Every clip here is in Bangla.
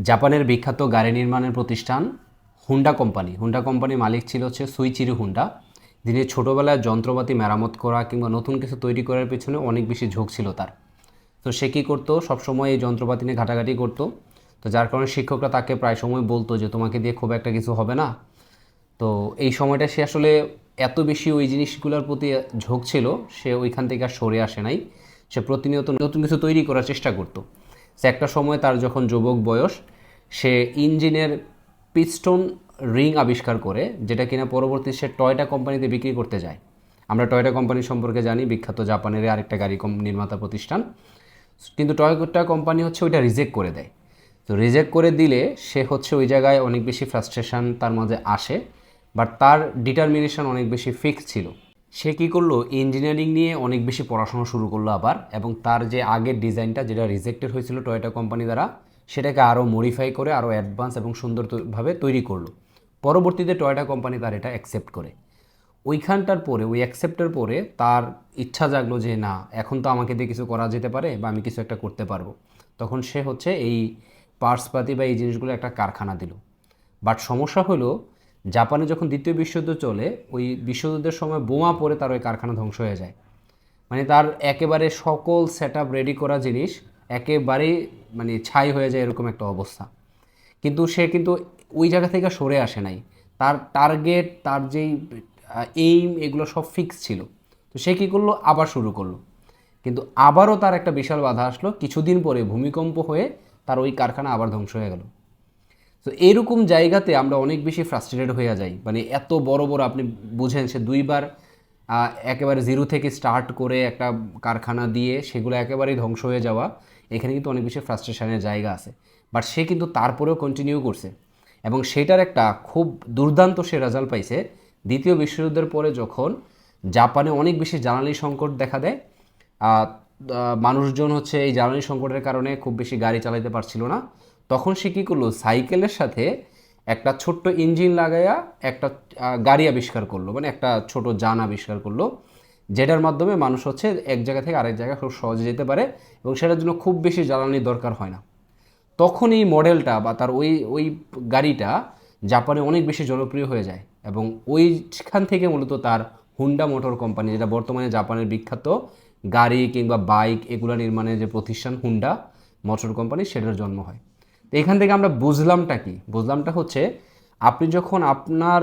জাপানের বিখ্যাত গাড়ি নির্মাণের প্রতিষ্ঠান হুন্ডা কোম্পানি। হুন্ডা কোম্পানির মালিক ছিল হচ্ছে সুইচিরু হুন্ডা, যিনি ছোটোবেলায় যন্ত্রপাতি মেরামত করা কিংবা নতুন কিছু তৈরি করার পেছনে অনেক বেশি ঝোঁক ছিল তার। তো সে কী করতো, সবসময় এই যন্ত্রপাতি নিয়ে ঘাটাঘাটি করতো। তো যার কারণে শিক্ষকরা তাকে প্রায় সময় বলতো যে তোমাকে দিয়ে খুব একটা কিছু হবে না। তো এই সময়টা সে আসলে এত বেশি ওই জিনিসগুলোর প্রতি ঝোঁক ছিল, সে ওইখান থেকে আর সরে আসে নাই। সে প্রতিনিয়ত নতুন কিছু তৈরি করার চেষ্টা করতো। সে একটা সময় তার যখন যুবক বয়স, সে ইঞ্জিনের পিস্টন রিং আবিষ্কার করে, যেটা কিনা পরবর্তী সে টয়োটা কোম্পানিতে বিক্রি করতে যায়। আমরা টয়োটা কোম্পানি সম্পর্কে জানি, বিখ্যাত জাপানের আরেকটা গাড়ি নির্মাতা প্রতিষ্ঠান। কিন্তু টয়োটা কোম্পানি হচ্ছে ওইটা রিজেক্ট করে দেয়। তো রিজেক্ট করে দিলে সে হচ্ছে ওই জায়গায় অনেক বেশি ফ্রাস্ট্রেশন তার মাঝে আসে, বাট তার ডিটারমিনেশন অনেক বেশি ফিক্স ছিল। সে কী করলো, ইঞ্জিনিয়ারিং নিয়ে অনেক বেশি পড়াশোনা শুরু করলো আবার, এবং তার যে আগের ডিজাইনটা যেটা রিজেক্টেড হয়েছিল টয়োটা কোম্পানি দ্বারা, সেটাকে আরও মডিফাই করে আরও অ্যাডভান্স এবং সুন্দরভাবে তৈরি করলো। পরবর্তীতে টয়োটা কোম্পানি তার এটা অ্যাকসেপ্ট করে। ওইখানটার পরে, ওই অ্যাকসেপ্টের পরে তার ইচ্ছা জাগলো যে না, এখন তো আমাকে দিয়ে কিছু করা যেতে পারে বা আমি কিছু একটা করতে পারবো। তখন সে হচ্ছে এই পার্টসপাতি বা এই জিনিসগুলো একটা কারখানা দিল। বাট সমস্যা হলো, জাপানে যখন দ্বিতীয় বিশ্বযুদ্ধ চলে, ওই বিশ্বযুদ্ধের সময় বোমা পড়ে তার ওই কারখানা ধ্বংস হয়ে যায়। মানে তার একেবারে সকল সেট আপ রেডি করা জিনিস একেবারেই মানে ছাই হয়ে যায়, এরকম একটা অবস্থা। কিন্তু সে কিন্তু ওই জায়গা থেকে সরে আসে নাই। তার টার্গেট, তার যেই এইম, এগুলো সব ফিক্স ছিল। তো সে কী করলো, আবার শুরু করলো। কিন্তু আবারও তার একটা বিশাল বাধা আসলো, কিছুদিন পরে ভূমিকম্প হয়ে তার ওই কারখানা আবার ধ্বংস হয়ে গেল। তো এইরকম জায়গাতে আমরা অনেক বেশি ফ্রাস্ট্রেটেড হয়ে যাই। মানে এত বড় বড়, আপনি বুঝেন, সে দুইবার একেবারে জিরো থেকে স্টার্ট করে একটা কারখানা দিয়ে সেগুলো একেবারেই ধ্বংস হয়ে যাওয়া, এখানে কিন্তু অনেক বেশি ফ্রাস্ট্রেশনের জায়গা আছে। বাট সে কিন্তু তারপরেও কন্টিনিউ করছে, এবং সেটার একটা খুব দুর্দান্ত সে রেজাল্ট পাইছে। দ্বিতীয় বিশ্বযুদ্ধের পরে যখন জাপানে অনেক বেশি জ্বালানি সংকট দেখা দেয়, মানুষজন হচ্ছে এই জ্বালানি সংকটের কারণে খুব বেশি গাড়ি চালাতে পারছিল না, তখন সে কী করলো, সাইকেলের সাথে একটা ছোট্ট ইঞ্জিন লাগাইয়া একটা গাড়ি আবিষ্কার করলো, মানে একটা ছোট যান আবিষ্কার করলো, যেটার মাধ্যমে মানুষ হচ্ছে এক জায়গা থেকে আরেক জায়গায় খুব সহজে যেতে পারে, এবং সেটার জন্য খুব বেশি জ্বালানির দরকার হয় না। তখন এই মডেলটা বা তার ওই ওই গাড়িটা জাপানে অনেক বেশি জনপ্রিয় হয়ে যায়, এবং ওইখান থেকে মূলত তার হুন্ডা মোটর কোম্পানি, যেটা বর্তমানে জাপানের বিখ্যাত গাড়ি কিংবা বাইক এগুলো নির্মাণের যে প্রতিষ্ঠান হুন্ডা মোটর কোম্পানি, সেটার জন্ম হয়। তো এখান থেকে আমরা বুঝলামটা কি, বুঝলামটা হচ্ছে, আপনি যখন আপনার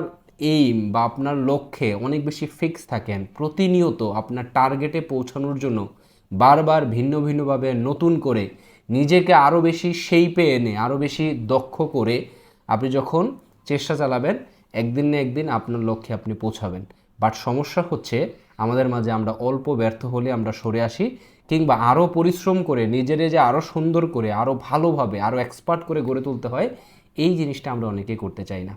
এইম বা আপনার লক্ষ্যে অনেক বেশি ফিক্স থাকেন, প্রতিনিয়ত আপনার টার্গেটে পৌঁছানোর জন্য বারবার ভিন্ন ভিন্নভাবে নতুন করে নিজেকে আরও বেশি শেইপে এনে আরও বেশি দক্ষ করে আপনি যখন চেষ্টা চালাবেন, একদিন না একদিন আপনার লক্ষ্যে আপনি পৌঁছাবেন। বাট সমস্যা হচ্ছে, আমাদের মাঝে আমরা অল্প ব্যর্থ হলে আমরা সরে আসি, কিংবা আরও পরিশ্রম করে নিজেরে যে আরও সুন্দর করে, আরও ভালোভাবে, আরও এক্সপার্ট করে গড়ে তুলতে হয়, এই জিনিসটা আমরা অনেকেই করতে চাই না।